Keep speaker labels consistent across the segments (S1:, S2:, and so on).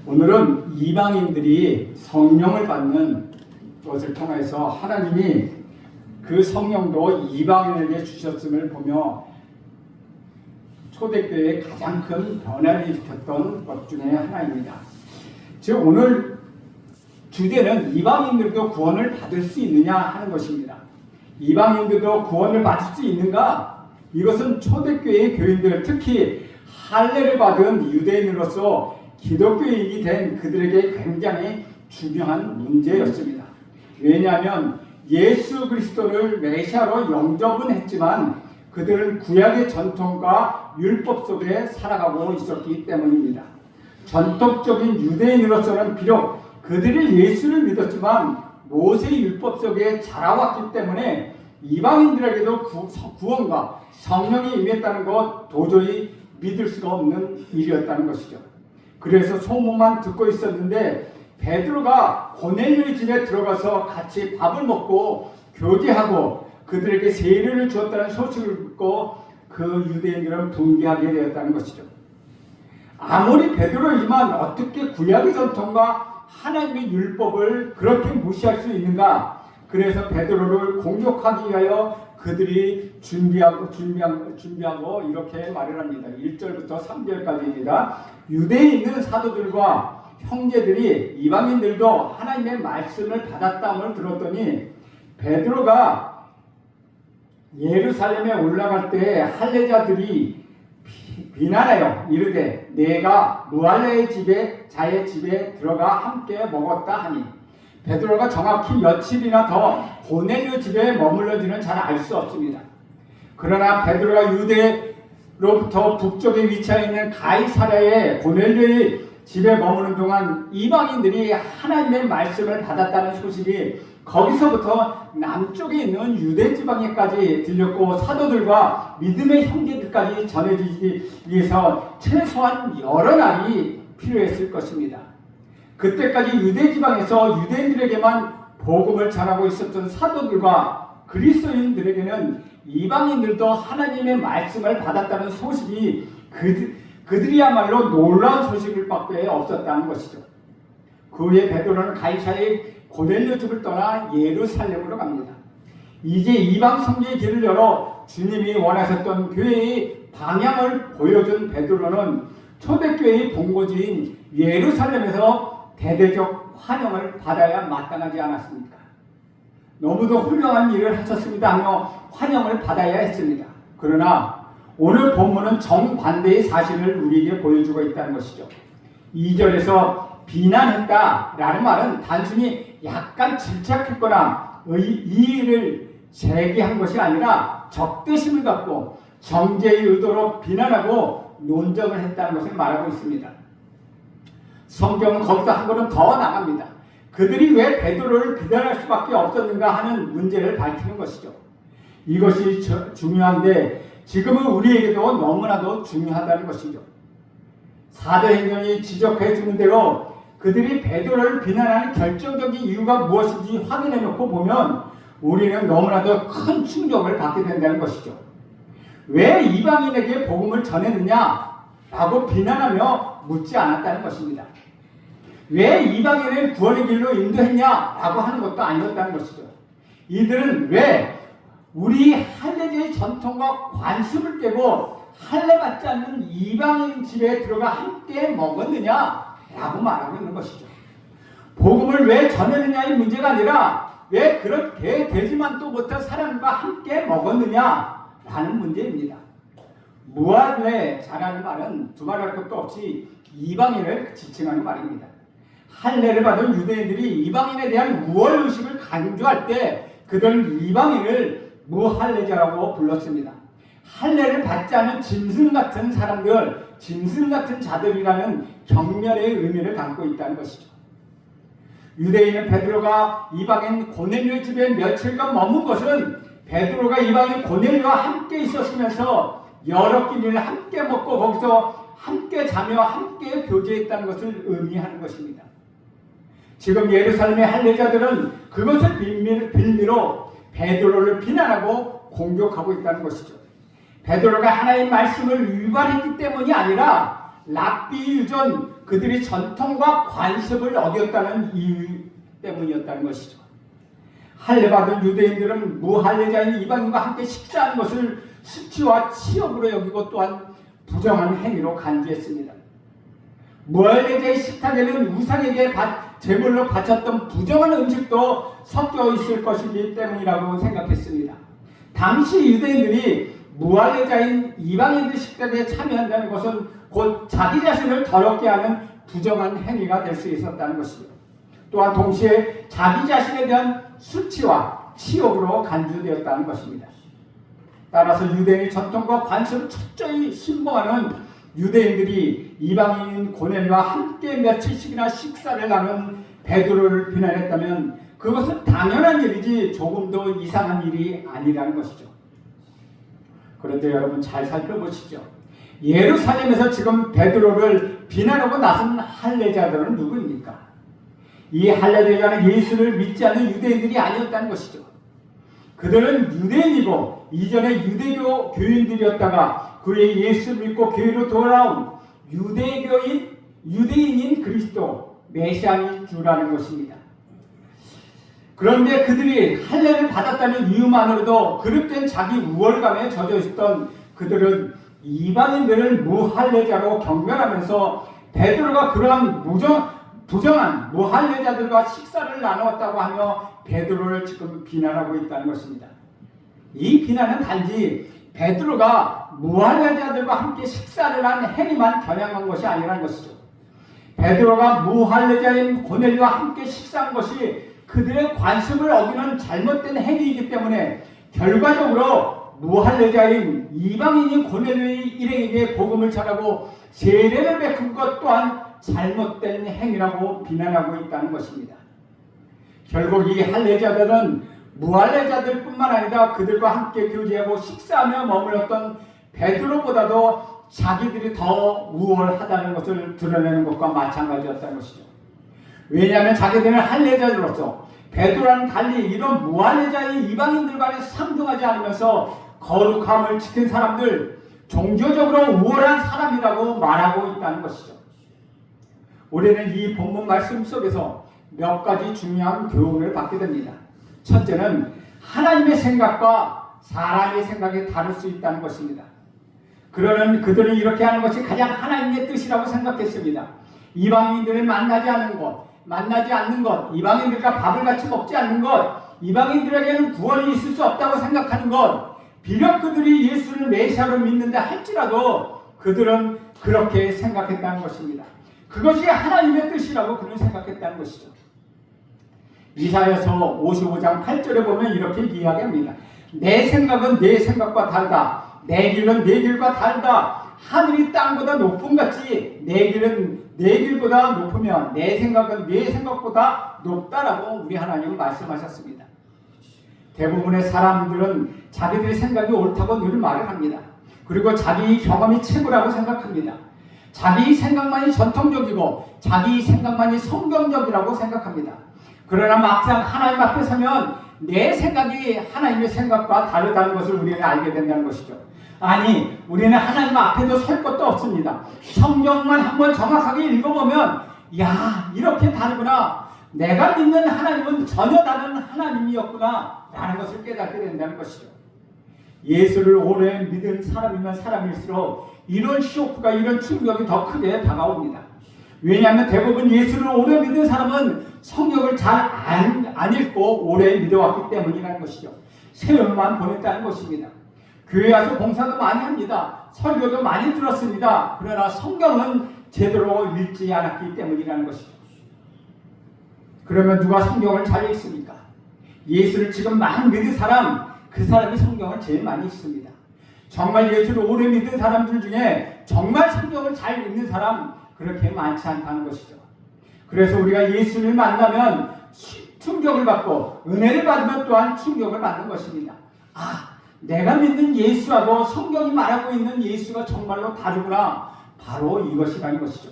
S1: 오늘은 이방인들이 성령을 받는 것을 통해서 하나님이 그 성령도 이방인에게 주셨음을 보며 초대교회의 가장 큰 변화를 일으켰던 것 중에 하나입니다. 즉 오늘 주제는 이방인들도 구원을 받을 수 있느냐 하는 것입니다. 이방인들도 구원을 받을 수 있는가? 이것은 초대교회의 교인들, 특히 할례를 받은 유대인으로서 기독교인이 된 그들에게 굉장히 중요한 문제였습니다. 왜냐하면 예수 그리스도를 메시아로 영접은 했지만 그들은 구약의 전통과 율법 속에 살아가고 있었기 때문입니다. 전통적인 유대인으로서는 비록 그들이 예수를 믿었지만 모세의 율법 속에 자라왔기 때문에 이방인들에게도 구원과 성령이 임했다는 것 도저히 믿을 수가 없는 일이었다는 것이죠. 그래서 소문만 듣고 있었는데 베드로가 고넬료의 집에 들어가서 같이 밥을 먹고 교제하고 그들에게 세례를 주었다는 소식을 듣고 그 유대인들은 분개하게 되었다는 것이죠. 아무리 베드로이지만 어떻게 구약의 전통과 하나님의 율법을 그렇게 무시할 수 있는가? 그래서 베드로를 공격하기 위하여 그들이 준비하고 이렇게 말을 합니다. 1절부터 3절까지입니다. 유대에 있는 사도들과 형제들이 이방인들도 하나님의 말씀을 받았다함을 들었더니 베드로가 예루살렘에 올라갈 때 할례자들이 비난하여 이르되 내가 무할례의 집에 자의 집에 들어가 함께 먹었다 하니 베드로가 정확히 며칠이나 더 고넬료 집에 머물러지는 잘 알 수 없습니다. 그러나 베드로가 유대로부터 북쪽에 위치해 있는 가이사랴의 고넬료의 집에 머무는 동안 이방인들이 하나님의 말씀을 받았다는 소식이 거기서부터 남쪽에 있는 유대 지방에까지 들렸고 사도들과 믿음의 형제들까지 전해지기 위해서 최소한 여러 날이 필요했을 것입니다. 그때까지 유대 지방에서 유대인들에게만 복음을 전하고 있었던 사도들과 그리스도인들에게는 이방인들도 하나님의 말씀을 받았다는 소식이 그들이야말로 놀라운 소식을 밖에 없었다는 것이죠. 그 후에 베드로는 가이사랴의 고넬료 집을 떠나 예루살렘으로 갑니다. 이제 이방 성계의 길을 열어 주님이 원하셨던 교회의 방향을 보여준 베드로는 초대교회의 본고지인 예루살렘에서 대대적 환영을 받아야 마땅하지 않았습니까? 너무도 훌륭한 일을 하셨습니다 하며 환영을 받아야 했습니다. 그러나 오늘 본문은 정반대의 사실을 우리에게 보여주고 있다는 것이죠. 2절에서 비난했다라는 말은 단순히 약간 질책했거나 이의를 제기한 것이 아니라 적대심을 갖고 정죄의 의도로 비난하고 논쟁을 했다는 것을 말하고 있습니다. 성경은 거기서 한 걸음 더 나갑니다. 그들이 왜 베드로를 비난할 수밖에 없었는가 하는 문제를 밝히는 것이죠. 이것이 중요한데 지금은 우리에게도 너무나도 중요하다는 것이죠. 사도행전이 지적해 주는 대로 그들이 베드로를 비난하는 결정적인 이유가 무엇인지 확인해 놓고 보면 우리는 너무나도 큰 충격을 받게 된다는 것이죠. 왜 이방인에게 복음을 전했느냐? 라고 비난하며 묻지 않았다는 것입니다. 왜 이방인을 구원의 길로 인도했냐? 라고 하는 것도 아니었다는 것이죠. 이들은 왜 우리 할례제의 전통과 관습을 깨고 할례 받지 않는 이방인 집에 들어가 함께 먹었느냐? 라고 말하고 있는 것이죠. 복음을 왜 전했느냐의 문제가 아니라 왜 그렇게 되지만도 못한 사람과 함께 먹었느냐? 라는 문제입니다. 무할례자라는 말은 두말할 것도 없이 이방인을 지칭하는 말입니다. 할례를 받은 유대인들이 이방인에 대한 우월의식을 강조할 때 그들은 이방인을 무할례자라고 불렀습니다. 할례를 받지 않은 짐승 같은 사람들, 짐승 같은 자들이라는 경멸의 의미를 담고 있다는 것이죠. 유대인은 베드로가 이방인 고넬료 집에 며칠간 머문 것은 베드로가 이방인 고넬료와 함께 있었으면서 여러 끼니를 함께 먹고 거기서 함께 자며 함께 교제했다는 것을 의미하는 것입니다. 지금 예루살렘의 할례자들은 그것을 빌미로 베드로를 비난하고 공격하고 있다는 것이죠. 베드로가 하나님의 말씀을 위반했기 때문이 아니라 랍비 유전 그들이 전통과 관습을 어겼다는 이유 때문이었다는 것이죠. 할례받은 유대인들은 무할례자인 이방인과 함께 식사하는 것을 수치와 치욕으로 여기고 또한 부정한 행위로 간주했습니다. 무할례자의 식탁에는 우상에게 제물로 바쳤던 부정한 음식도 섞여 있을 것이기 때문이라고 생각했습니다. 당시 유대인들이 무할례자인 이방인들 식탁에 참여한다는 것은 곧 자기 자신을 더럽게 하는 부정한 행위가 될 수 있었다는 것이죠. 또한 동시에 자기 자신에 대한 수치와 치욕으로 간주되었다는 것입니다. 따라서 유대인의 전통과 관습을 철저히 신봉하는 유대인들이 이방인 고넬과 함께 며칠씩이나 식사를 나눈 베드로를 비난했다면 그것은 당연한 일이지 조금도 이상한 일이 아니라는 것이죠. 그런데 여러분 잘 살펴보시죠. 예루살렘에서 지금 베드로를 비난하고 나선 할례자들은 누구입니까? 이 할례자는 예수를 믿지 않는 유대인들이 아니었다는 것이죠. 그들은 유대인이고 이전에 유대교 교인들이었다가 그의 예수를 믿고 교회로 돌아온 유대인인 그리스도 메시아인 주라는 것입니다. 그런데 그들이 할례를 받았다는 이유만으로도 그릇된 자기 우월감에 젖어 있었던 그들은 이방인들을 무할례자로 경멸하면서 베드로가 그러한 부정한 무할례자들과 식사를 나누었다고 하며 베드로를 지금 비난하고 있다는 것입니다. 이 비난은 단지 베드로가 무할례자들과 함께 식사를 한 행위만 겨냥한 것이 아니라는 것이죠. 베드로가 무할례자인 고넬료와 함께 식사한 것이 그들의 관습을 어기는 잘못된 행위이기 때문에 결과적으로 무할례자인 이방인인 고넬료의 일행에게 복음을 전하고 세례를 베푼 것 또한 잘못된 행위라고 비난하고 있다는 것입니다. 결국 이 할례자들은 무할례자들뿐만 아니라 그들과 함께 교제하고 식사하며 머물렀던 베드로보다도 자기들이 더 우월하다는 것을 드러내는 것과 마찬가지였다는 것이죠. 왜냐하면 자기들은 할례자들로서 베드로와는 달리 이런 무할례자인 이방인들과는 상종하지 않으면서 거룩함을 지킨 사람들, 종교적으로 우월한 사람이라고 말하고 있다는 것이죠. 우리는 이 본문 말씀 속에서 몇 가지 중요한 교훈을 받게 됩니다. 첫째는 하나님의 생각과 사람의 생각이 다를 수 있다는 것입니다. 그러는 그들은 이렇게 하는 것이 가장 하나님의 뜻이라고 생각했습니다. 이방인들을 만나지 않는 것, 이방인들과 밥을 같이 먹지 않는 것, 이방인들에게는 구원이 있을 수 없다고 생각하는 것, 비록 그들이 예수를 메시아로 믿는다 할지라도 그들은 그렇게 생각했다는 것입니다. 그것이 하나님의 뜻이라고 그는 생각했다는 것이죠. 이사야서 55장 8절에 보면 이렇게 이야기합니다. 내 생각은 내 생각과 다르다. 내 길은 내 길과 다르다. 하늘이 땅보다 높음 같이 내 길은 내 길보다 높으면 내 생각은 내 생각보다 높다라고 우리 하나님은 말씀하셨습니다. 대부분의 사람들은 자기들의 생각이 옳다고 늘 말을 합니다. 그리고 자기 경험이 최고라고 생각합니다. 자기 생각만이 전통적이고 자기 생각만이 성경적이라고 생각합니다. 그러나 막상 하나님 앞에 서면 내 생각이 하나님의 생각과 다르다는 것을 우리는 알게 된다는 것이죠. 아니, 우리는 하나님 앞에도 설 것도 없습니다. 성경만 한번 정확하게 읽어보면 야, 이렇게 다르구나. 내가 믿는 하나님은 전혀 다른 하나님이었구나 라는 것을 깨닫게 된다는 것이죠. 예수를 오래 믿은 사람이면 사람일수록 이런 쇼크가, 이런 충격이 더 크게 다가옵니다. 왜냐하면 대부분 예수를 오래 믿은 사람은 성경을 잘 안 읽고 오래 믿어왔기 때문이라는 것이죠. 세월만 보냈다는 것입니다. 교회 와서 봉사도 많이 합니다. 설교도 많이 들었습니다. 그러나 성경은 제대로 읽지 않았기 때문이라는 것이죠. 그러면 누가 성경을 잘 읽습니까? 예수를 지금 많이 믿은 사람, 그 사람이 성경을 제일 많이 읽습니다. 정말 예수를 오래 믿은 사람들 중에 정말 성경을 잘 읽는 사람 그렇게 많지 않다는 것이죠. 그래서 우리가 예수를 만나면 충격을 받고 은혜를 받으면 또한 충격을 받는 것입니다. 아, 내가 믿는 예수하고 성경이 말하고 있는 예수가 정말로 다르구나. 바로 이것이라는 것이죠.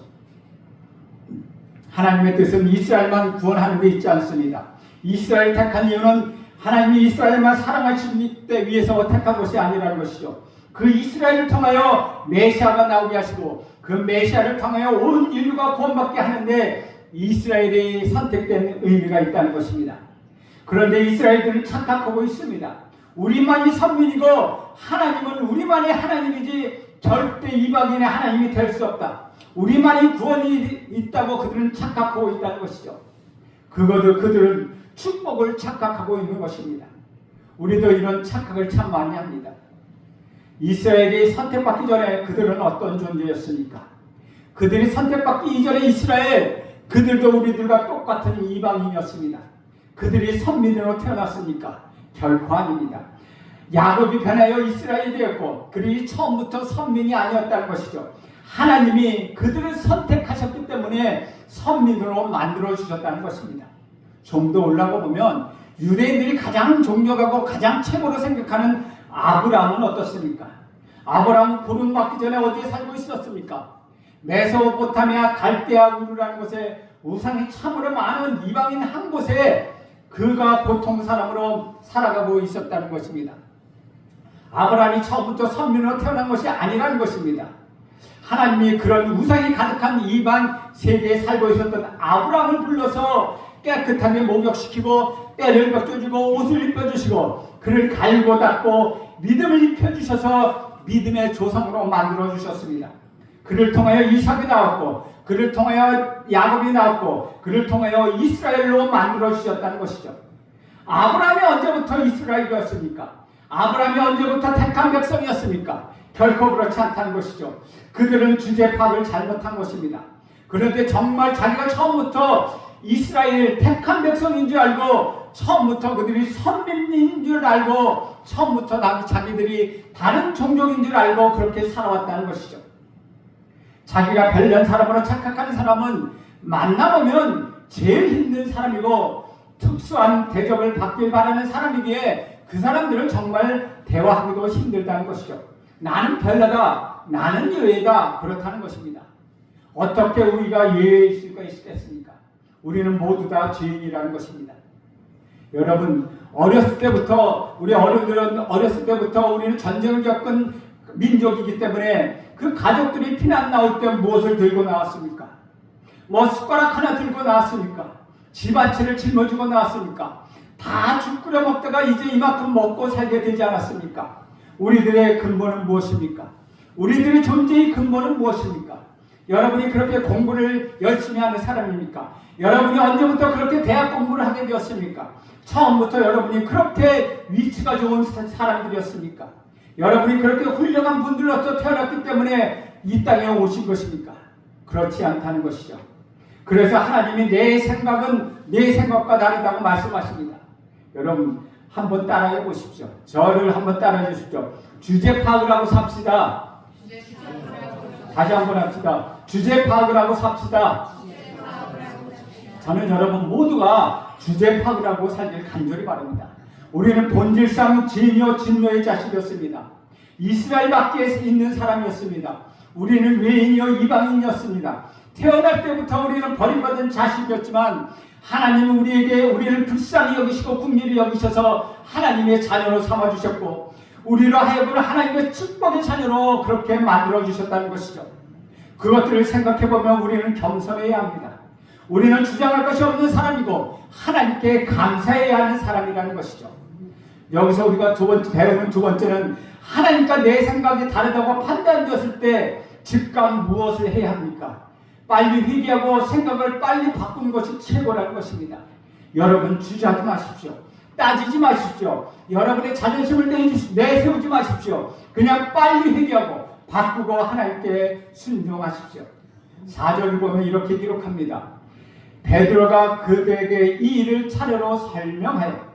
S1: 하나님의 뜻은 이스라엘만 구원하는 데 있지 않습니다. 이스라엘 택한 이유는 하나님이 이스라엘만 사랑하시기 위해서 택한 것이 아니라는 것이죠. 그 이스라엘을 통하여 메시아가 나오게 하시고 그 메시아를 통하여 온 인류가 구원받게 하는데 이스라엘이 선택된 의미가 있다는 것입니다. 그런데 이스라엘들은 착각하고 있습니다. 우리만이 선민이고 하나님은 우리만의 하나님이지 절대 이방인의 하나님이 될 수 없다. 우리만이 구원이 있다고 그들은 착각하고 있다는 것이죠. 그들은 축복을 착각하고 있는 것입니다. 우리도 이런 착각을 참 많이 합니다. 이스라엘이 선택받기 전에 그들은 어떤 존재였습니까? 그들이 선택받기 이전에 이스라엘, 그들도 우리들과 똑같은 이방인이었습니다. 그들이 선민으로 태어났습니까? 결코 아닙니다. 야곱이 변하여 이스라엘이 되었고 그들이 처음부터 선민이 아니었다는 것이죠. 하나님이 그들을 선택하셨기 때문에 선민으로 만들어 주셨다는 것입니다. 좀 더 올라가 보면 유대인들이 가장 존경하고 가장 최고로 생각하는 아브라함은 어떻습니까? 아브라함은 부름받기 전에 어디에 살고 있었습니까? 메소포타미아 갈대아 우르라는 곳에 우상이 참으로 많은 이방인 한 곳에 그가 보통 사람으로 살아가고 있었다는 것입니다. 아브라함이 처음부터 선민으로 태어난 것이 아니라는 것입니다. 하나님이 그런 우상이 가득한 이방 세계에 살고 있었던 아브라함을 불러서 깨끗하게 목욕시키고 때를 벗겨주고 옷을 입혀주시고 그를 갈고 닦고 믿음을 입혀주셔서 믿음의 조상으로 만들어주셨습니다. 그를 통하여 이삭이 나왔고 그를 통하여 야곱이 나왔고 그를 통하여 이스라엘로 만들어주셨다는 것이죠. 아브라함이 언제부터 이스라엘이었습니까? 아브라함이 언제부터 택한 백성이었습니까? 결코 그렇지 않다는 것이죠. 그들은 주제 파악을 잘못한 것입니다. 그런데 정말 자기가 처음부터 이스라엘 택한 백성인 줄 알고 처음부터 그들이 선민인 줄 알고 처음부터 자기들이 다른 종족인 줄 알고 그렇게 살아왔다는 것이죠. 자기가 별난 사람으로 착각하는 사람은 만나보면 제일 힘든 사람이고 특수한 대접을 받길 바라는 사람이기에 그 사람들은 정말 대화하기도 힘들다는 것이죠. 나는 별나다, 나는 예외다, 그렇다는 것입니다. 어떻게 우리가 예외일 수가 있겠습니까? 우리는 모두 다 죄인이라는 것입니다. 여러분, 어렸을 때부터 우리 어른들은 어렸을 때부터 우리는 전쟁을 겪은 민족이기 때문에 그 가족들이 피난 나올 때 무엇을 들고 나왔습니까? 뭐 숟가락 하나 들고 나왔습니까? 집 한 채를 짊어지고 나왔습니까? 다 죽 끓여 먹다가 이제 이만큼 먹고 살게 되지 않았습니까? 우리들의 근본은 무엇입니까? 우리들의 존재의 근본은 무엇입니까? 여러분이 그렇게 공부를 열심히 하는 사람입니까? 여러분이 언제부터 그렇게 대학 공부를 하게 되었습니까? 처음부터 여러분이 그렇게 위치가 좋은 사람들이었습니까? 여러분이 그렇게 훌륭한 분들로서 태어났기 때문에 이 땅에 오신 것입니까? 그렇지 않다는 것이죠. 그래서 하나님이 내 생각은 내 생각과 다르다고 말씀하십니다. 여러분 한번 따라해 보십시오. 저를 한번 따라해 주십시오. 주제 파악을 하고 삽시다. 다시 한번 합시다. 주제 파악을 하고 삽시다. 저는 여러분 모두가 주제 파악을 하고 살길 간절히 바랍니다. 우리는 본질상 진요 진노의 자식이었습니다. 이스라엘 밖에 있는 사람이었습니다. 우리는 외인이요 이방인이었습니다. 태어날 때부터 우리는 버림받은 자식이었지만 하나님은 우리를 불쌍히 여기시고 긍휼히 여기셔서 하나님의 자녀로 삼아주셨고 우리로 하여금 하나님의 축복의 자녀로 그렇게 만들어주셨다는 것이죠. 그것들을 생각해보면 우리는 겸손해야 합니다. 우리는 주장할 것이 없는 사람이고 하나님께 감사해야 하는 사람이라는 것이죠. 여기서 우리가 배우는 두 번째는 하나님과 내 생각이 다르다고 판단되었을 때 즉각 무엇을 해야 합니까? 빨리 회개하고 생각을 빨리 바꾸는 것이 최고라는 것입니다. 여러분 주저하지 마십시오. 따지지 마십시오. 여러분의 자존심을 내세우지 마십시오. 그냥 빨리 회개하고 바꾸고 하나님께 순종하십시오. 4절을 보면 이렇게 기록합니다. 베드로가 그들에게 이 일을 차례로 설명하여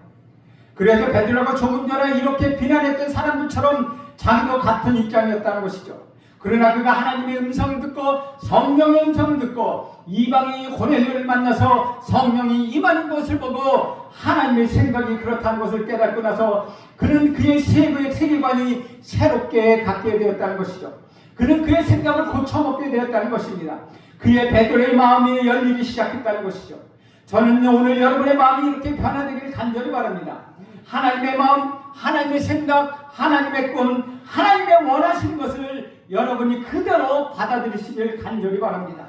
S1: 그래서 베드로가 조금 전에 이렇게 비난했던 사람들처럼 자기도 같은 입장이었다는 것이죠. 그러나 그가 하나님의 음성을 듣고 성령의 음성을 듣고 이방인이 고넬료를 만나서 성령이 임하는 것을 보고 하나님의 생각이 그렇다는 것을 깨닫고 나서 그는 그의 세계관이 새롭게 갖게 되었다는 것이죠. 그는 그의 생각을 고쳐먹게 되었다는 것입니다. 그의 베드로의 마음이 열리기 시작했다는 것이죠. 저는 오늘 여러분의 마음이 이렇게 변화되기를 간절히 바랍니다. 하나님의 마음, 하나님의 생각, 하나님의 꿈, 하나님의 원하시는 것을 여러분이 그대로 받아들이시길 간절히 바랍니다.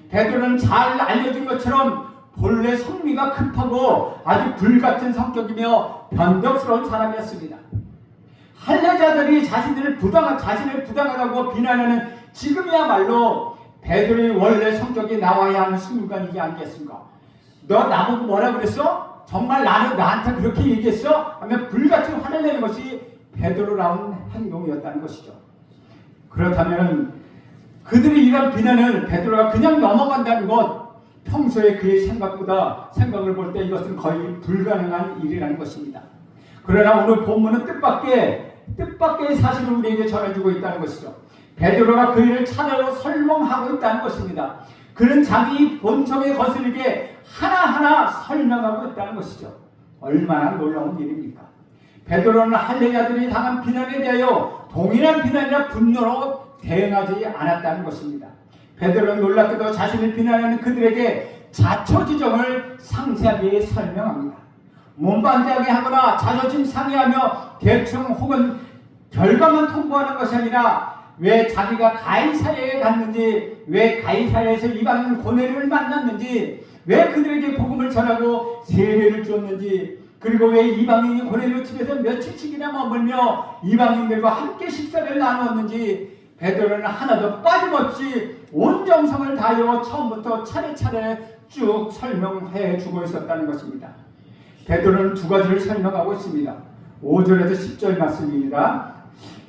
S1: 베드로는 잘 알려진 것처럼 본래 성미가 급하고 아주 불같은 성격이며 변덕스러운 사람이었습니다. 할례자들이 자신을 부당하다고 비난하는 지금이야말로 베드로의 원래 성격이 나와야 하는 순간이지 않겠습니까? 너 나보고 뭐라 그랬어? 정말 나한테 그렇게 얘기했어? 하면 불같이 화를 내는 것이 베드로라운 행동이었다는 것이죠. 그렇다면 그들이 이런 비난을 베드로가 그냥 넘어간다는 것, 평소에 그의 생각을 볼 때 이것은 거의 불가능한 일이라는 것입니다. 그러나 오늘 본문은 뜻밖의 사실을 우리에게 전해주고 있다는 것이죠. 베드로가 그 일을 차례로 설명하고 있다는 것입니다. 그는 자기 본성에 거슬리게 하나하나 설명하고 있다는 것이죠. 얼마나 놀라운 일입니까? 베드로는 할례자들이 당한 비난에 대하여 동일한 비난이나 분노로 대응하지 않았다는 것입니다. 베드로는 놀랍게도 자신을 비난하는 그들에게 자초지종을 상세하게 설명합니다. 몸반대하게 하거나 자존심 상해하며 대충 혹은 결과만 통보하는 것이 아니라 왜 자기가 가이사랴에 갔는지, 왜 가이사랴에서 이방인 고넬료를 만났는지, 왜 그들에게 복음을 전하고 세례를 주었는지, 그리고 왜 이방인이 고넬료 집에서 며칠씩이나 머물며 이방인들과 함께 식사를 나누었는지 베드로는 하나도 빠짐없이 온 정성을 다하여 처음부터 차례차례 쭉 설명해 주고 있었다는 것입니다. 베드로는 두 가지를 설명하고 있습니다. 5절에서 10절 말씀입니다.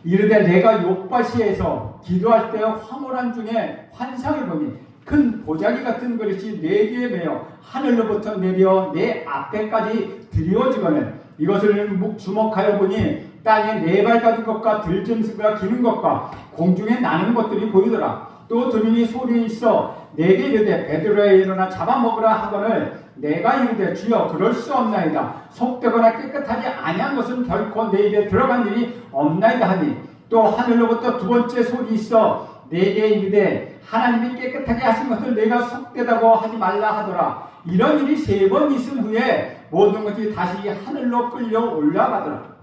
S1: 이르되 내가 욥바시에서 기도할 때 황홀한 중에 환상을 보니 큰 보자기 같은 그릇이 네 개에 매여 하늘로부터 내려 내 앞에까지 드리워지거늘 이것을 주목하여 보니 땅에 네 발 가진 것과 들짐승과 기는 것과 공중에 나는 것들이 보이더라. 또 들으니 소리 있어 내게 이르되 베드로야 일어나 잡아먹으라 하거늘 내가 이르되 주여 그럴 수 없나이다. 속되거나 깨끗하지 아니한 것은 결코 내 입에 들어간 일이 없나이다 하니 또 하늘로부터 두 번째 소리 있어 내게 이르되 하나님이 깨끗하게 하신 것을 내가 속되다고 하지 말라 하더라. 이런 일이 3번 있은 후에 모든 것이 다시 하늘로 끌려 올라가더라.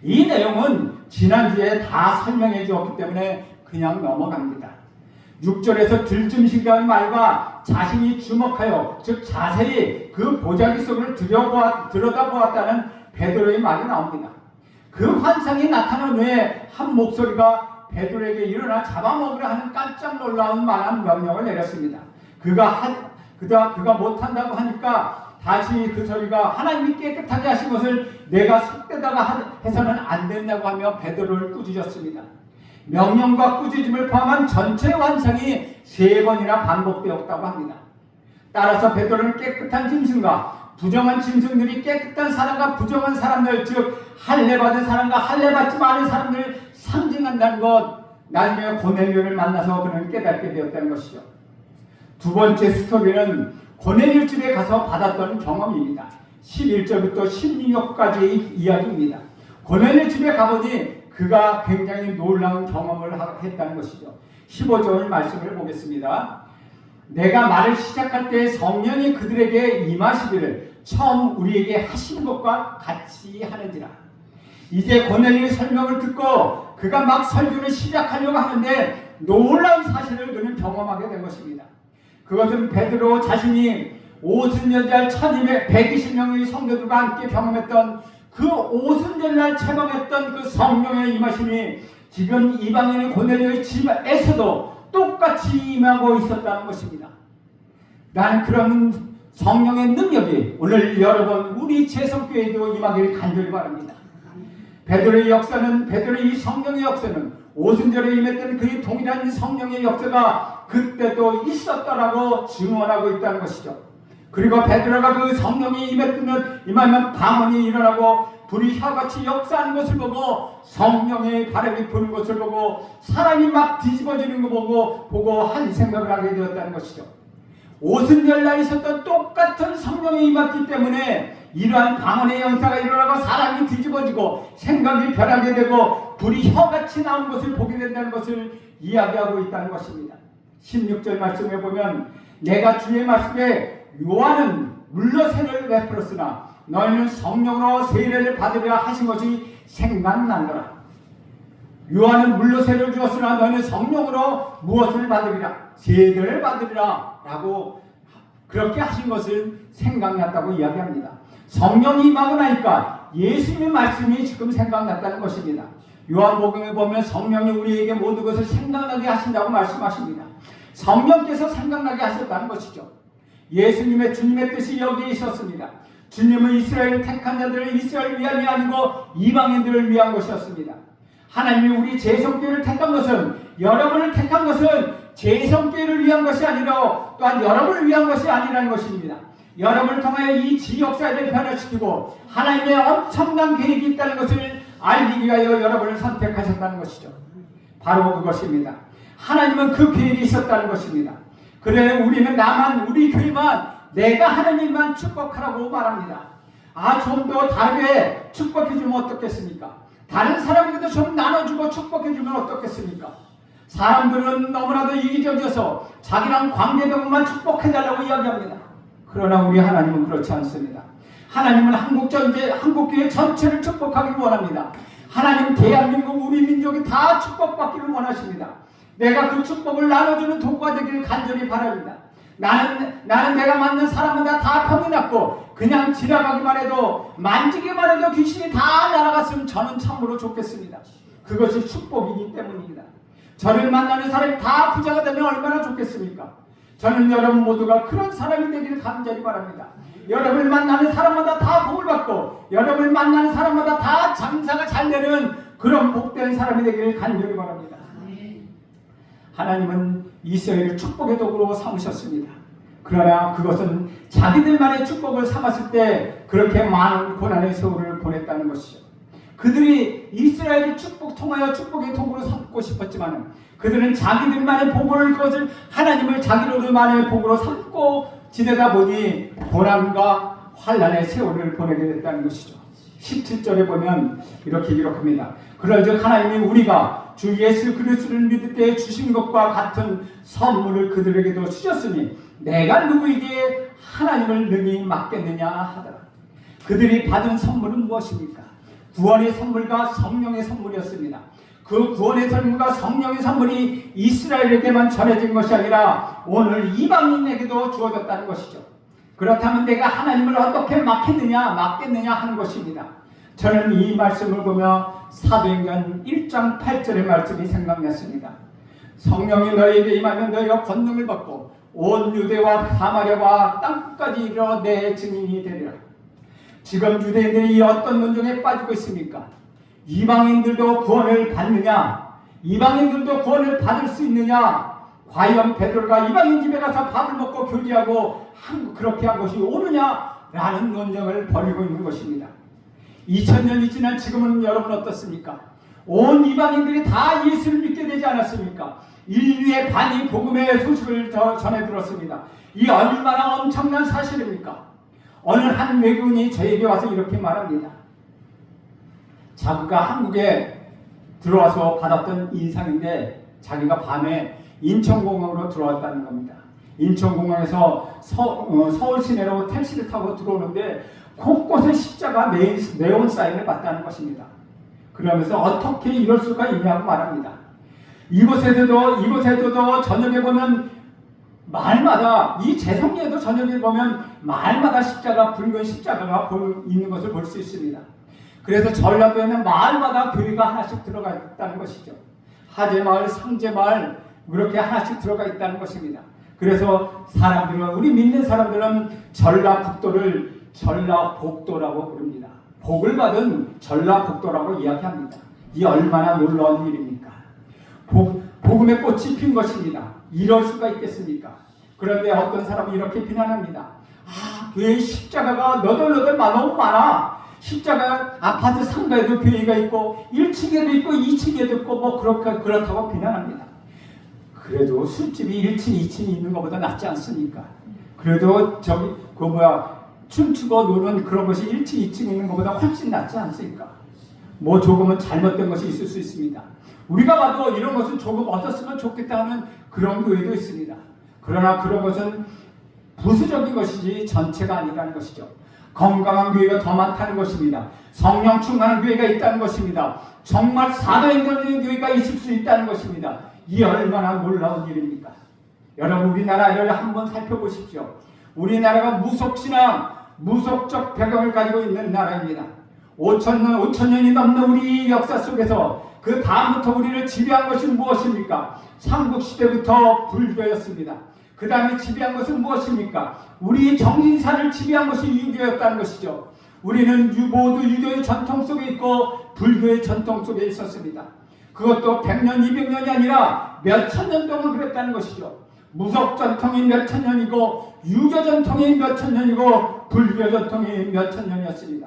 S1: 이 내용은 지난주에 다 설명해 주었기 때문에 그냥 넘어갑니다. 6절에서 들짐승이라는 말과 자신이 주목하여 즉 자세히 그 보자기 속을 들여다보았다는 베드로의 말이 나옵니다. 그 환상이 나타난 후에 한 목소리가 베드로에게 일어나 잡아먹으라 하는 깜짝 놀라운 만한 명령을 내렸습니다. 그가 못한다고 하니까 다시 그 소리가 하나님이 깨끗하게 하신 것을 내가 속되다가 해서는 안 된다고 하며 베드로를 꾸짖었습니다. 명령과 꾸짖음을 포함한 전체 환상이 3번이나 반복되었다고 합니다. 따라서 베드로는 깨끗한 짐승과 부정한 짐승들이 깨끗한 사람과 부정한 사람들, 즉 할례받은 사람과 할례받지 않은 사람들을 상징한다는 것, 나중에 고넬료를 만나서 그는 깨닫게 되었다는 것이죠. 두 번째 스토리는 고넬료 집에 가서 받았던 경험입니다. 11절부터 16절까지의 이야기입니다. 고넬료 집에 가보니 그가 굉장히 놀라운 경험을 했다는 것이죠. 15절 말씀을 보겠습니다. 내가 말을 시작할 때 성령이 그들에게 임하시기를 처음 우리에게 하신 것과 같이 하는지라. 이제 고넬료의 설명을 듣고 그가 막 설교를 시작하려고 하는데 놀라운 사실을 그는 경험하게 된 것입니다. 그것은 베드로 자신이 50년째 120명의 성도들과 함께 경험했던 그 오순절날 체험했던 그 성령의 임하심이 지금 이방인의 고넬료의 집에서도 똑같이 임하고 있었다는 것입니다. 나는 그런 성령의 능력이 오늘 여러분 우리 재성교회에도 임하기를 간절히 바랍니다. 베드로의 역사는, 베드로의 이 성령의 역사는 오순절에 임했던 그의 동일한 성령의 역사가 그때도 있었다라고 증언하고 있다는 것이죠. 그리고 베드로가 그 성령이 임하면 방언이 일어나고 불이 혀같이 역사하는 것을 보고 성령의 바람이 부는 것을 보고 사람이 막 뒤집어지는 거 보고 한 생각을 하게 되었다는 것이죠. 오순절날 있었던 똑같은 성령이 임했기 때문에 이러한 방언의 연사가 일어나고 사람이 뒤집어지고 생각이 변하게 되고 불이 혀같이 나오는 것을 보게 된다는 것을 이야기하고 있다는 것입니다. 16절 말씀에 보면 내가 주의 말씀에 요한은 물로 새를 베풀었으나 너희는 성령으로 세례를 받으리라 하신 것이 생각나노라. 요한은 물로 세례를 주었으나 너희는 성령으로 무엇을 받으리라? 세례를 받으리라 라고 그렇게 하신 것을 생각났다고 이야기합니다. 성령이 임하고 나니까 예수님의 말씀이 지금 생각났다는 것입니다. 요한복음에 보면 성령이 우리에게 모든 것을 생각나게 하신다고 말씀하십니다. 성령께서 생각나게 하셨다는 것이죠. 예수님의 주님의 뜻이 여기에 있었습니다. 주님은 이스라엘을 택한 자들을 이스라엘을 위함이 아니고 이방인들을 위한 것이었습니다. 하나님이 우리 제성교회를 택한 것은, 여러분을 택한 것은 제성교회를 위한 것이 아니라 또한 여러분을 위한 것이 아니라는 것입니다. 여러분을 통하여 이 지역사회를 변화시키고 하나님의 엄청난 계획이 있다는 것을 알기 위하여 여러분을 선택하셨다는 것이죠. 바로 그것입니다. 하나님은 그 계획이 있었다는 것입니다. 그래 우리는 우리 교회만, 내가 하나님만 축복하라고 말합니다. 좀 더 다르게 축복해주면 어떻겠습니까? 다른 사람에게도 좀 나눠주고 축복해주면 어떻겠습니까? 사람들은 너무나도 이기적이어서 자기랑 관계되고만 축복해달라고 이야기합니다. 그러나 우리 하나님은 그렇지 않습니다. 하나님은 한국교회 전체를 축복하기를 원합니다. 하나님 대한민국 우리 민족이 다 축복받기를 원하십니다. 내가 그 축복을 나눠주는 도구가 되기를 간절히 바랍니다. 나는 내가 만난 사람마다 다 병이 났고 그냥 지나가기만 해도, 만지기만 해도 귀신이 다 날아갔으면 저는 참으로 좋겠습니다. 그것이 축복이기 때문입니다. 저를 만나는 사람이 다 부자가 되면 얼마나 좋겠습니까? 저는 여러분 모두가 그런 사람이 되기를 간절히 바랍니다. 여러분을 만나는 사람마다 다 복을 받고 여러분을 만나는 사람마다 다 장사가 잘 되는 그런 복된 사람이 되기를 간절히 바랍니다. 하나님은 이스라엘을 축복의 도구로 삼으셨습니다. 그러나 그것은 자기들만의 축복을 삼았을 때 그렇게 많은 고난의 세월을 보냈다는 것이죠. 그들이 이스라엘을 통하여 축복의 도구로 삼고 싶었지만 그들은 자기들만의 복을, 그것을 하나님을 자기들만의 복으로 삼고 지내다 보니 고난과 환난의 세월을 보내게 됐다는 것이죠. 17절에 보면 이렇게 기록합니다. 그런즉 하나님이 우리가 주 예수 그리스도를 믿을 때 주신 것과 같은 선물을 그들에게도 주셨으니 내가 누구에게 하나님을 능히 맡겠느냐 하더라. 그들이 받은 선물은 무엇입니까? 구원의 선물과 성령의 선물이었습니다. 그 구원의 선물과 성령의 선물이 이스라엘에게만 전해진 것이 아니라 오늘 이방인에게도 주어졌다는 것이죠. 그렇다면 내가 하나님을 어떻게 맡겠느냐 하는 것입니다. 저는 이 말씀을 보며 사도행전 1장 8절의 말씀이 생각났습니다. 성령이 너희에게 임하면 너희가 권능을 받고 온 유대와 사마리아와 땅끝까지 이르러 내 증인이 되리라. 지금 유대인들이 어떤 논쟁에 빠지고 있습니까? 이방인들도 구원을 받느냐? 이방인들도 구원을 받을 수 있느냐? 과연 베드로가 이방인 집에 가서 밥을 먹고 교제하고 그렇게 한 것이 옳으냐라는 논쟁을 벌이고 있는 것입니다. 2000년이 지난 지금은 여러분 어떻습니까? 온 이방인들이 다 예수를 믿게 되지 않았습니까? 인류의 반이 복음의 소식을 전해 들었습니다. 이 얼마나 엄청난 사실입니까? 어느 한 외국인이 저에게 와서 이렇게 말합니다. 자기가 한국에 들어와서 받았던 인상인데 자기가 밤에 인천공항으로 들어왔다는 겁니다. 인천공항에서 서울 시내로 택시를 타고 들어오는데 곳곳에 십자가 네온 사인을 봤다는 것입니다. 그러면서 어떻게 이럴 수가 있냐고 말합니다. 이곳에도 저녁에 보면 마을마다, 이 재성리에도 저녁에 보면 마을마다 붉은 십자가가 있는 것을 볼 수 있습니다. 그래서 전라도에는 마을마다 교회가 하나씩 들어가 있다는 것이죠. 하재마을, 상재마을 그렇게 하나씩 들어가 있다는 것입니다. 그래서 우리 믿는 사람들은 전라북도를 전라복도라고 부릅니다. 복을 받은 전라복도라고 이야기합니다. 이 얼마나 놀라운 일입니까? 복음의 꽃이 핀 것입니다. 이럴 수가 있겠습니까? 그런데 어떤 사람은 이렇게 비난합니다. 교회에 십자가가 너덜너덜 너무 많아. 십자가 아파트 상가에도 교회가 있고 1층에도 있고 2층에도 있고 그렇다고 비난합니다. 그래도 술집이 1층, 2층이 있는 것보다 낫지 않습니까? 그래도 춤추고 노는 그런 것이 1층, 2층 있는 것보다 훨씬 낫지 않습니까? 조금은 잘못된 것이 있을 수 있습니다. 우리가 봐도 이런 것은 조금 없었으면 좋겠다 하는 그런 교회도 있습니다. 그러나 그런 것은 부수적인 것이지 전체가 아니라는 것이죠. 건강한 교회가 더 많다는 것입니다. 성령 충만한 교회가 있다는 것입니다. 정말 사도행전적인 교회가 있을 수 있다는 것입니다. 이 얼마나 놀라운 일입니까? 여러분, 우리나라를 한번 살펴보십시오. 우리나라가 무속신앙, 무속적 배경을 가지고 있는 나라입니다. 5천년이 넘는 우리 역사 속에서 그 다음부터 우리를 지배한 것이 무엇입니까? 삼국시대부터 불교였습니다. 그 다음에 지배한 것은 무엇입니까? 우리 정신사를 지배한 것이 유교였다는 것이죠. 우리는 모두 유교의 전통 속에 있고 불교의 전통 속에 있었습니다. 그것도 100년, 200년이 아니라 몇천 년 동안 그랬다는 것이죠. 무속 전통이 몇천 년이고 유교 전통이 몇천 년이고 불교 전통이 몇천 년이었습니다.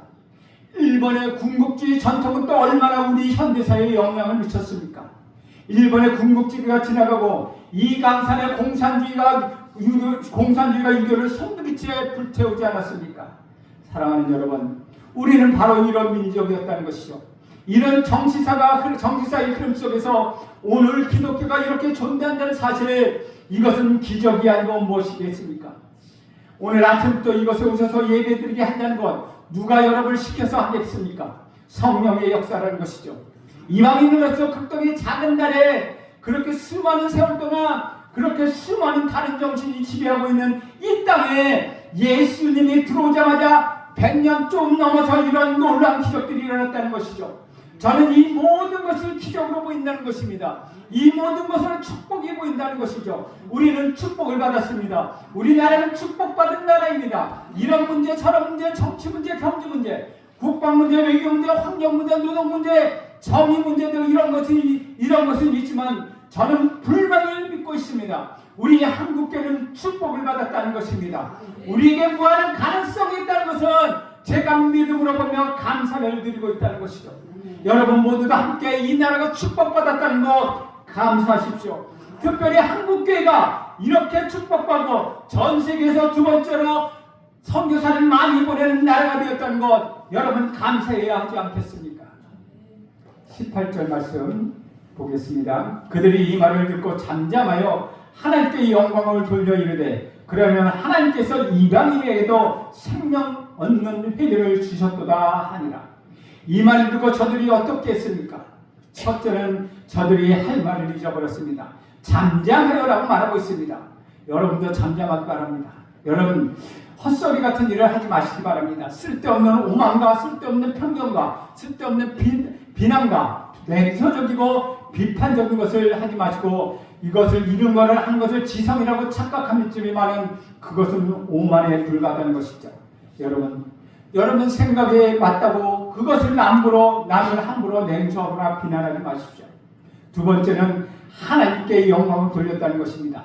S1: 일본의 군국주의 전통은 또 얼마나 우리 현대사회에 영향을 미쳤습니까? 일본의 군국주의가 지나가고 이 강산의 공산주의가 유교를 손들이치에 불태우지 않았습니까? 사랑하는 여러분, 우리는 바로 이런 민족이었다는 것이죠. 이런 정치사의 흐름 속에서 오늘 기독교가 이렇게 존재한다는 사실, 이것은 기적이 아니고 무엇이겠습니까? 오늘 아침부터 이곳에 오셔서 예배드리게 한다는 것, 누가 여러분을 시켜서 하겠습니까? 성령의 역사라는 것이죠. 이방인으로서 극동의 작은 날에 그렇게 수많은 세월 동안 그렇게 수많은 다른 정신이 지배하고 있는 이 땅에 예수님이 들어오자마자 100년 좀 넘어서 이런 놀라운 기적들이 일어났다는 것이죠. 저는 이 모든 것을 기적으로 보인다는 것입니다. 이 모든 것은 축복이 보인다는 것이죠. 우리는 축복을 받았습니다. 우리나라는 축복받은 나라입니다. 이런 문제, 저런 문제, 정치 문제, 경제 문제, 국방 문제, 외교 문제, 환경 문제, 노동 문제, 정의 문제들, 이런 것은 있지만 저는 불만을 믿고 있습니다. 우리 한국교회는 축복을 받았다는 것입니다. 우리에게 무한한 가능성이 있다는 것은 제가 믿음으로 보며 감사를 드리고 있다는 것이죠. 여러분 모두 다 함께 이 나라가 축복받았다는 것 감사하십시오. 특별히 한국교회가 이렇게 축복받고 전 세계에서 두 번째로 선교사를 많이 보내는 나라가 되었다는 것 여러분 감사해야 하지 않겠습니까? 18절 말씀 보겠습니다. 그들이 이 말을 듣고 잠잠하여 하나님께 영광을 돌려 이르되 그러면 하나님께서 이방인에게도 생명 얻는 회개를 주셨도다 하니라. 이 말을 듣고 저들이 어떻게 했습니까? 첫째는 저들이 할 말을 잊어버렸습니다. 잠잠하여라고 말하고 있습니다. 여러분도 잠잠하기 바랍니다. 여러분 헛소리 같은 일을 하지 마시기 바랍니다. 쓸데없는 오만과 쓸데없는 편견과 쓸데없는 비난과 냉소적이고 비판적인 것을 하지 마시고 이것을 이런 것을 하는 것을 지성이라고 착각함일지만은 그것은 오만에 불과하다는 것이죠. 여러분 생각에 맞다고 그것을 남을 함부로 냉소하거나 비난하지 마십시오. 두 번째는 하나님께 영광을 돌렸다는 것입니다.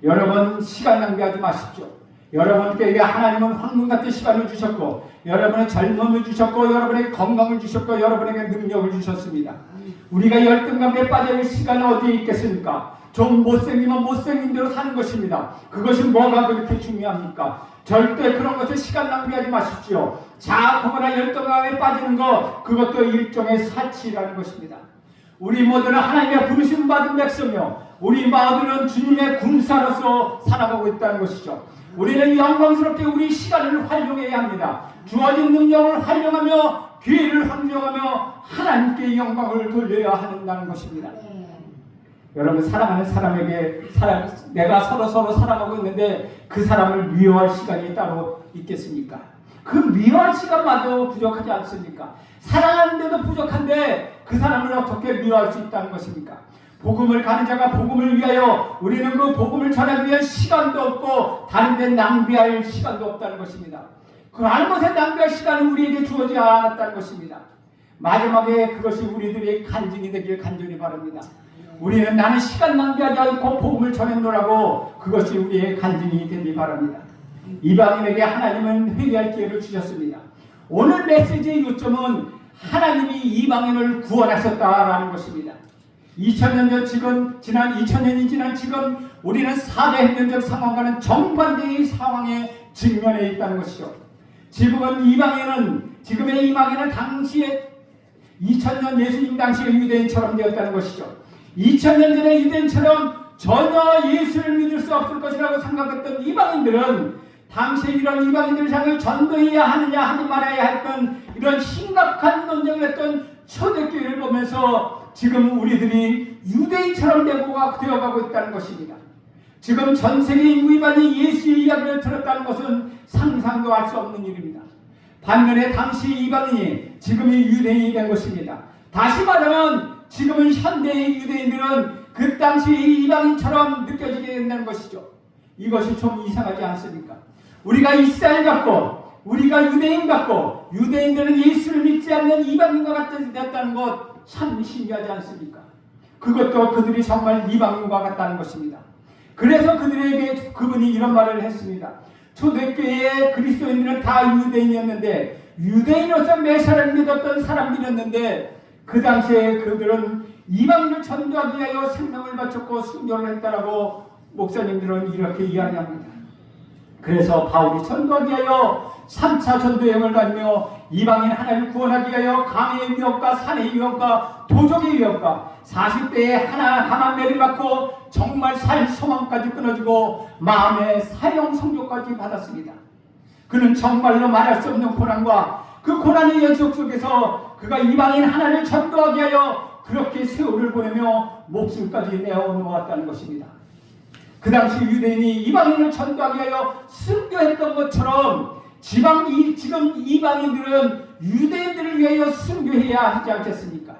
S1: 여러분 시간 낭비하지 마십시오. 여러분께 하나님은 황금같은 시간을 주셨고 여러분의 젊음을 주셨고 여러분에게 건강을 주셨고 여러분에게 능력을 주셨습니다. 우리가 열등감에 빠져있는 시간이 어디에 있겠습니까? 좀 못생기면 못생긴 대로 사는 것입니다. 그것이 뭐가 그렇게 중요합니까? 절대 그런 것에 시간 낭비하지 마십시오. 자학하거나 열등감에 빠지는 것 그것도 일종의 사치라는 것입니다. 우리 모두는 하나님의 부르심 받은 백성이요 우리 모두는 주님의 군사로서 살아가고 있다는 것이죠. 우리는 영광스럽게 우리 시간을 활용해야 합니다. 주어진 능력을 활용하며 기회를 활용하며 하나님께 영광을 돌려야 한다는 것입니다. 여러분 사랑하는 사람에게 내가 서로 살아가고 있는데 그 사람을 미워할 시간이 따로 있겠습니까? 그 미워할 시간마저 부족하지 않습니까? 사랑하는데도 부족한데 그 사람을 어떻게 미워할 수 있다는 것입니까? 복음을 가는 자가 복음을 위하여 우리는 그 복음을 전하기 위한 시간도 없고 다른 데 낭비할 시간도 없다는 것입니다. 그러한 것에 낭비할 시간은 우리에게 주어지지 않았다는 것입니다. 마지막에 그것이 우리들의 간증이 되길 간절히 바랍니다. 우리는 나는 시간 낭비하지 않고 복음을 전해놓으라고 그것이 우리의 간증이 되길 바랍니다. 이방인에게 하나님은 회개할 기회를 주셨습니다. 오늘 메시지의 요점은 하나님이 이방인을 구원하셨다라는 것입니다. 2000년 전 지난 2000년이 지난 지금 우리는 4대 혁명적 상황과는 정반대의 상황에 직면해 있다는 것이죠. 지금의 이방인은 당시에 2000년 예수님 당시의 유대인처럼 되었다는 것이죠. 2000년 전의 유대인처럼 전혀 예수를 믿을 수 없을 것이라고 생각했던 이방인들은 당시에 이런 이방인들 향해 전도해야 하느냐 하지 말아야 했던 이런 심각한 논쟁을 했던 초대교회를 보면서 지금 우리들이 유대인처럼 되어가고 있다는 것입니다. 지금 전 세계 인구 이반이 예수의 이야기를 들었다는 것은 상상도 할 수 없는 일입니다. 반면에 당시 이방인이 지금의 유대인이 된 것입니다. 다시 말하면 지금은 현대의 유대인들은 그 당시 이방인처럼 느껴지게 된다는 것이죠. 이것이 좀 이상하지 않습니까? 우리가 이스라엘 같고 우리가 유대인 같고 유대인들은 예수를 믿지 않는 이방인과 같이 됐다는 것 참 신기하지 않습니까? 그것도 그들이 정말 이방인과 같다는 것입니다. 그래서 그분이 이런 말을 했습니다. 초대교회의 그리스도인들은 다 유대인이었는데 유대인으로서 메시아를 믿었던 사람들이었는데 그 당시에 그들은 이방인을 전도하기 위하여 생명을 바쳤고 순교를 했다라고 목사님들은 이렇게 이야기합니다. 그래서 바울이 전도하기 위하여 3차 전도여행을 다니며 이방인 하나를 구원하기 위하여 강의 위협과 산의 위협과 도적의 위협과 40대에 강한 매를 받고 정말 살 소망까지 끊어지고 마음의 사형 성교까지 받았습니다. 그는 정말로 말할 수 없는 고난과 그 고난의 연속 속에서 그가 이방인 하나를 전도하기 위하여 그렇게 세월을 보내며 목숨까지 내어놓았다는 것입니다. 그 당시 유대인이 이방인을 전도하기 위하여 순교했던 것처럼 지금 이방인들은 유대인들을 위하여 순교해야 하지 않겠습니까?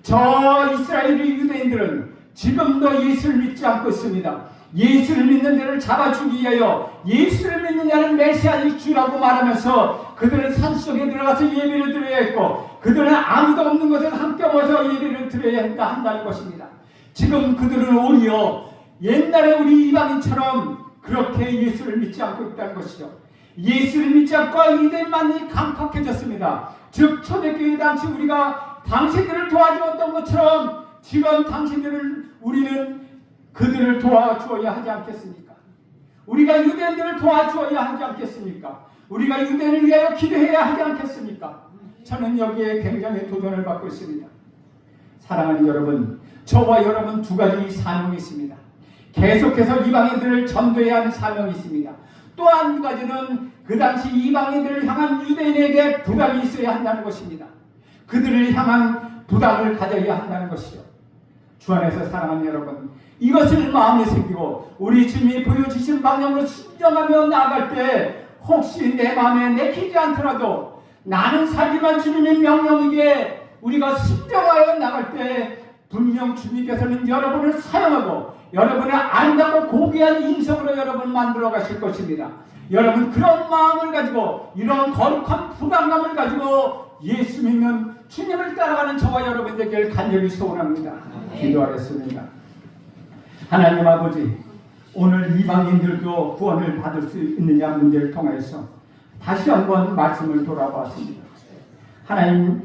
S1: 저 이스라엘의 유대인들은 지금도 예수를 믿지 않고 있습니다. 예수를 믿는 자를 잡아 주기 위하여 예수를 믿는 자는 메시아의 주라고 말하면서 그들은 산속에 들어가서 예배를 드려야 했고 그들은 아무도 없는 곳에서 함께 모여서 예배를 드려야 한다는 것입니다. 지금 그들은 오히려 옛날에 우리 이방인처럼 그렇게 예수를 믿지 않고 있다는 것이죠. 예수를 믿지 않고 유대인만이 강팍해졌습니다. 즉 초대교회 당시 우리가 당신들을 도와주었던 것처럼 지금 우리는 그들을 도와주어야 하지 않겠습니까? 우리가 유대인들을 도와주어야 하지 않겠습니까? 우리가 유대인을 위하여 기도해야 하지 않겠습니까? 저는 여기에 굉장히 도전을 받고 있습니다. 사랑하는 여러분, 저와 여러분 두 가지 사명이 있습니다. 계속해서 이방인들을 전도해야 하는 사명이 있습니다. 또 한 가지는 그 당시 이방인들을 향한 유대인에게 부담이 있어야 한다는 것입니다. 그들을 향한 부담을 가져야 한다는 것이죠. 주 안에서 사랑하는 여러분, 이것을 마음에 새기고 우리 주님이 보여주신 방향으로 순종하며 나아갈 때 혹시 내 마음에 내키지 않더라도 나는 살지만 주님의 명령이기에 우리가 순종하여 나갈 때 분명 주님께서는 여러분을 사용하고 여러분의 아름답고 고귀한 인성으로 여러분을 만들어 가실 것입니다. 여러분 그런 마음을 가지고 이런 거룩한 부담감을 가지고 예수 믿는 주님을 따라가는 저와 여러분 되기를 간절히 소원합니다. 기도하겠습니다. 하나님 아버지, 오늘 이방인들도 구원을 받을 수 있느냐 문제를 통해서 다시 한번 말씀을 돌아보았습니다. 하나님,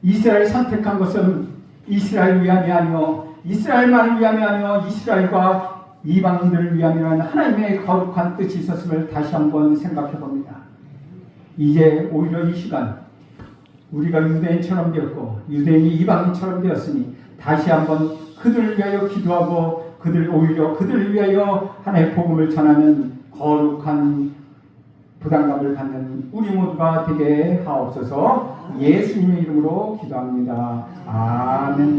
S1: 이스라엘 선택한 것은 이스라엘 위함이 아니요 이스라엘만을 위함이 아니요 이스라엘과 이방인들을 위함이라는 하나님의 거룩한 뜻이 있었음을 다시 한번 생각해 봅니다. 이제 오히려 이 시간 우리가 유대인처럼 되었고 유대인이 이방인처럼 되었으니 다시 한번 그들을 위하여 기도하고 그들을 위하여 하나님의 복음을 전하는 거룩한 부담감을 갖는 우리 모두가 되게 하옵소서. 예수님의 이름으로 기도합니다. 아멘.